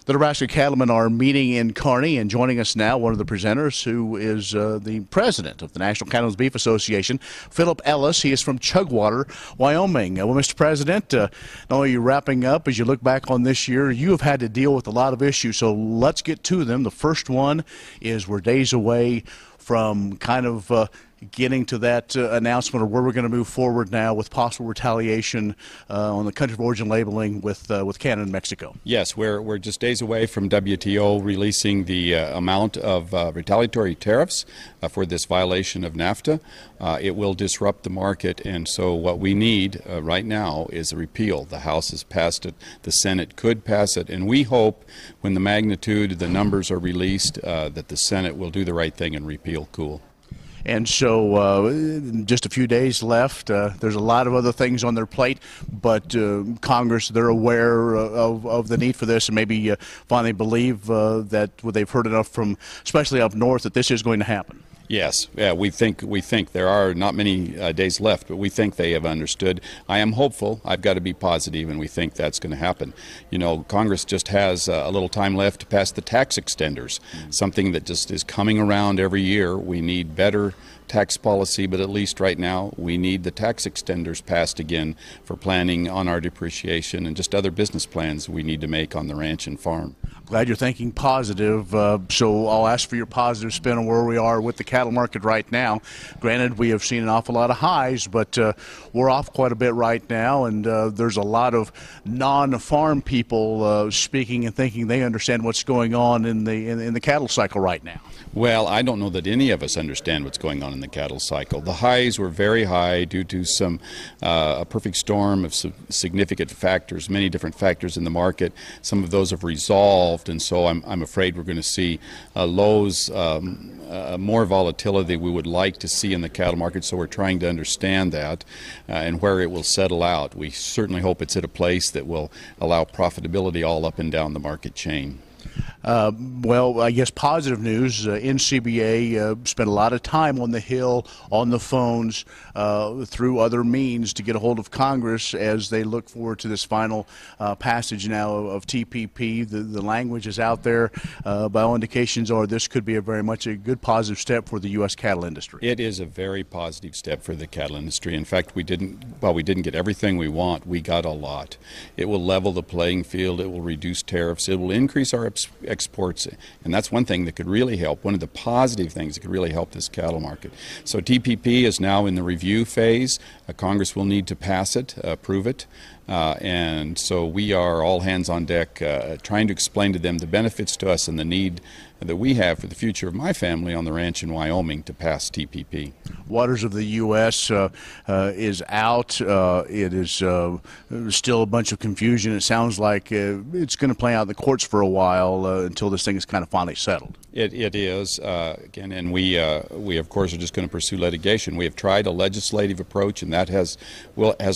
The Nebraska Cattlemen are meeting in Kearney, and joining us now, one of the presenters who is the president of the National Cattlemen's Beef Association, Phillip Ellis. He is from Chugwater, Wyoming. Well, Mr. President, not only are you wrapping up, as you look back on this year, you have had to deal with a lot of issues, so let's get to them. The first one is we're days away from kind of getting to that announcement of where we're going to move forward now with possible retaliation on the country of origin labeling with Canada and Mexico. Yes, we're just days away from WTO releasing the amount of retaliatory tariffs for this violation of NAFTA. It will disrupt the market, and so what we need right now is a repeal. The House has passed it, the Senate could pass it, and we hope when the magnitude, the numbers are released, that the Senate will do the right thing and repeal COOL. And so just a few days left. There's a lot of other things on their plate, but Congress, they're aware of the need for this, and maybe finally believe that they've heard enough from, especially up north, that this is going to happen. Yes, yeah, we think there are not many days left, but we think they have understood. I am hopeful. I've got to be positive, and we think that's going to happen. You know, Congress just has a little time left to pass the tax extenders, something that just is coming around every year. We need better tax policy, but at least right now we need the tax extenders passed again for planning on our depreciation and just other business plans we need to make on the ranch and farm. Glad you're thinking positive, so I'll ask for your positive spin on where we are with the cattle market right now. Granted, we have seen an awful lot of highs, but we're off quite a bit right now, and there's a lot of non-farm people speaking and thinking they understand what's going on in the cattle cycle right now. Well, I don't know that any of us understand what's going on in the cattle cycle. The highs were very high due to some a perfect storm of significant factors, many different factors in the market. Some of those have resolved, and so I'm afraid we're going to see lows, more volatility we would like to see in the cattle market, so we're trying to understand that and where it will settle out. We certainly hope it's at a place that will allow profitability all up and down the market chain. Well, I guess positive news, NCBA spent a lot of time on the Hill, on the phones, through other means to get a hold of Congress as they look forward to this final passage now of TPP. The language is out there. By all indications are this could be very much a good positive step for the U.S. cattle industry. It is a very positive step for the cattle industry. In fact, we didn't get everything we want, we got a lot. It will level the playing field, it will reduce tariffs, it will increase our exports, and that's one thing that could really help, one of the positive things that could really help this cattle market. So TPP is now in the review phase. Congress will need to pass it, approve it, and so we are all hands on deck trying to explain to them the benefits to us and the need that we have for the future of my family on the ranch in Wyoming to pass TPP. Waters of the U.S. Is out. It is still a bunch of confusion. It sounds like it's going to play out in the courts for a while until this thing is kind of finally settled. It is, again, and we of course are just going to pursue litigation. We have tried a legislative approach, and that has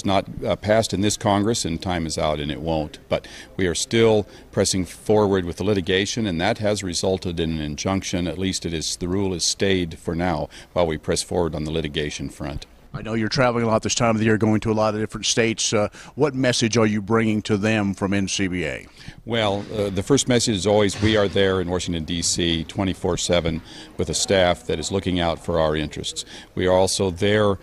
not passed in this Congress, and time is out, and it won't. But we are still pressing forward with the litigation, and that has resulted in an injunction. At least the rule is stayed for now while we press forward on the litigation front. I know you're traveling a lot this time of the year, going to a lot of different states. What message are you bringing to them from NCBA? Well, the first message is always we are there in Washington, D.C. 24/7 with a staff that is looking out for our interests. We are also there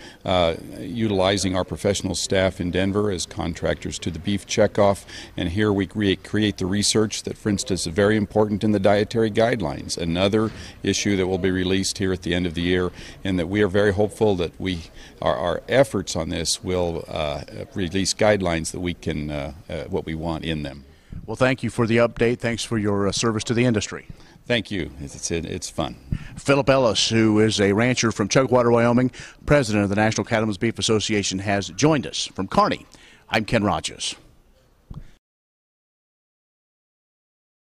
utilizing our professional staff in Denver as contractors to the beef checkoff, and here we create the research that, for instance, is very important in the dietary guidelines, another issue that will be released here at the end of the year, and that we are very hopeful that our efforts on this will release guidelines that we can, what we want in them. Well, thank you for the update. Thanks for your service to the industry. Thank you. It's fun. Phillip Ellis, who is a rancher from Chugwater, Wyoming, president of the National Cattlemen's Beef Association, has joined us from Kearney. I'm Ken Rogers.